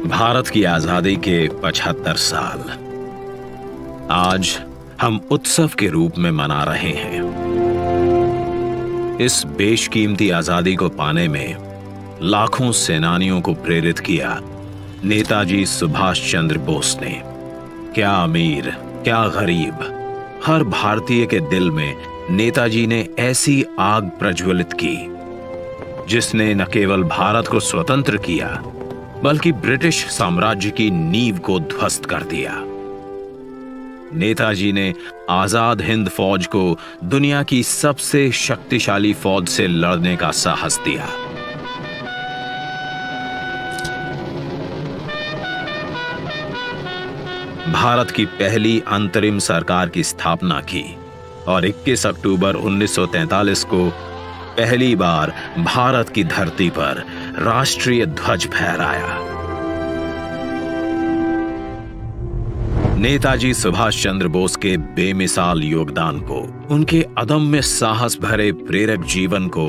भारत की आजादी के 75 साल आज हम उत्सव के रूप में मना रहे हैं। इस बेशकीमती आजादी को पाने में लाखों सेनानियों को प्रेरित किया नेताजी सुभाष चंद्र बोस ने। क्या अमीर, क्या गरीब, हर भारतीय के दिल में नेताजी ने ऐसी आग प्रज्वलित की जिसने न केवल भारत को स्वतंत्र किया बल्कि ब्रिटिश साम्राज्य की नींव को ध्वस्त कर दिया। नेताजी ने आजाद हिंद फौज को दुनिया की सबसे शक्तिशाली फौज से लड़ने का साहस दिया। भारत की पहली अंतरिम सरकार की स्थापना की और 21 अक्टूबर 1943 को पहली बार भारत की धरती पर राष्ट्रीय ध्वज फहराया। नेताजी सुभाष चंद्र बोस के बेमिसाल योगदान को, उनके अदम्य साहस भरे प्रेरक जीवन को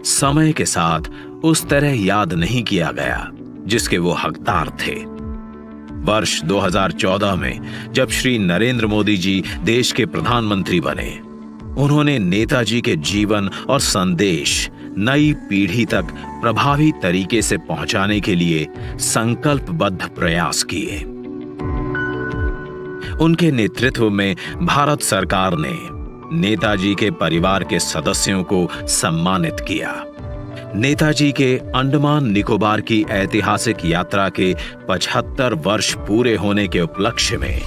समय के साथ उस तरह याद नहीं किया गया जिसके वो हकदार थे। वर्ष 2014 में जब श्री नरेंद्र मोदी जी देश के प्रधानमंत्री बने, उन्होंने नेताजी के जीवन और संदेश नई पीढ़ी तक प्रभावी तरीके से पहुंचाने के लिए संकल्पबद्ध प्रयास किए। उनके नेतृत्व में भारत सरकार ने नेताजी के परिवार के सदस्यों को सम्मानित किया। नेताजी के अंडमान निकोबार की ऐतिहासिक यात्रा के 75 वर्ष पूरे होने के उपलक्ष्य में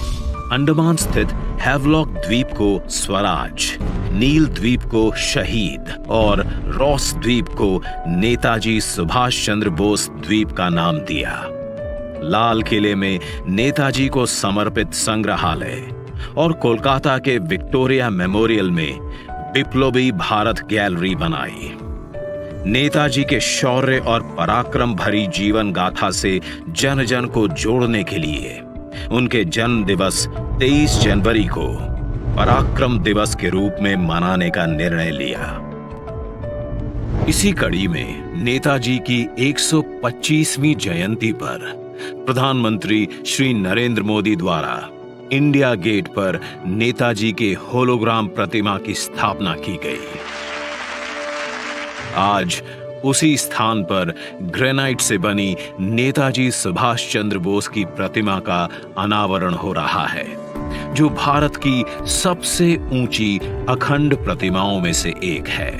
अंडमान स्थित हैवलॉक द्वीप को स्वराज, नील द्वीप को शहीद और रॉस द्वीप को नेताजी सुभाष चंद्र बोस द्वीप का नाम दिया। लाल किले में नेताजी को समर्पित संग्रहालय और कोलकाता के विक्टोरिया मेमोरियल में बिप्लोबी भारत गैलरी बनाई। नेताजी के शौर्य और पराक्रम भरी जीवन गाथा से जन जन को जोड़ने के लिए उनके जन्म दिवस 23 जनवरी को पराक्रम दिवस के रूप में मनाने का निर्णय लिया। इसी कड़ी में नेताजी की 125वीं जयंती पर प्रधानमंत्री श्री नरेंद्र मोदी द्वारा इंडिया गेट पर नेताजी के होलोग्राम प्रतिमा की स्थापना की गई। आज उसी स्थान पर ग्रेनाइट से बनी नेताजी सुभाष चंद्र बोस की प्रतिमा का अनावरण हो रहा है, जो भारत की सबसे ऊंची अखंड प्रतिमाओं में से एक है।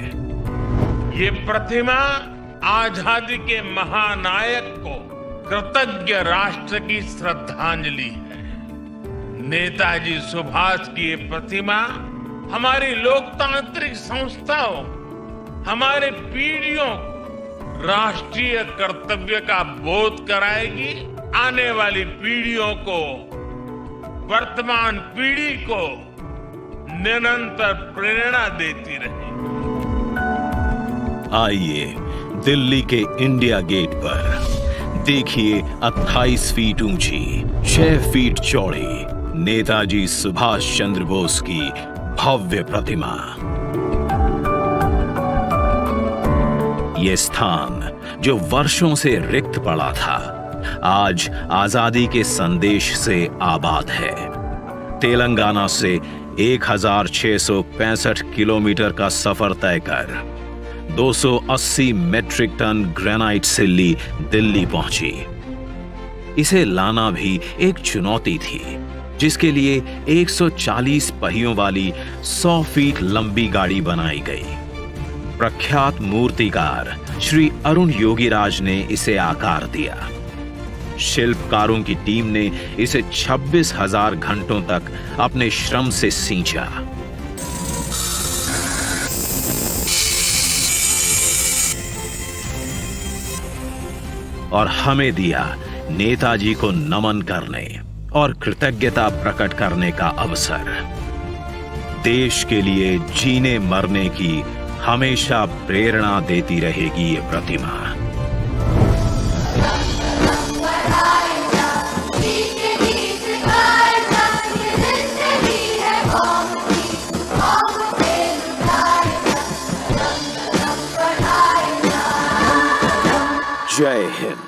ये प्रतिमा आजादी के महानायक को कृतज्ञ राष्ट्र की श्रद्धांजलि है। नेताजी सुभाष की ये प्रतिमा हमारी लोकतांत्रिक संस्थाओं, हमारे पीढ़ियों को राष्ट्रीय कर्तव्य का बोध कराएगी, आने वाली पीढ़ियों को, वर्तमान पीढ़ी को निरंतर प्रेरणा देती रहेगी। आइए दिल्ली के इंडिया गेट पर देखिए 28 फीट ऊंची, 6 फीट चौड़ी नेताजी सुभाष चंद्र बोस की भव्य प्रतिमा। ये स्थान जो वर्षों से रिक्त पड़ा था, आज आजादी के संदेश से आबाद है। तेलंगाना से 1665 किलोमीटर का सफर तय कर 280 मेट्रिक टन ग्रेनाइट सिल्ली दिल्ली पहुंची। इसे लाना भी एक चुनौती थी, जिसके लिए 140 पहियों वाली 100 फीट लंबी गाड़ी बनाई गई। प्रख्यात मूर्तिकार श्री अरुण योगीराज ने इसे आकार दिया। शिल्पकारों की टीम ने इसे 26,000 घंटों तक अपने श्रम से सींचा। और हमें दिया नेताजी को नमन करने और कृतज्ञता प्रकट करने का अवसर। देश के लिए जीने मरने की हमेशा प्रेरणा देती रहेगी ये प्रतिमा। जय हिंद।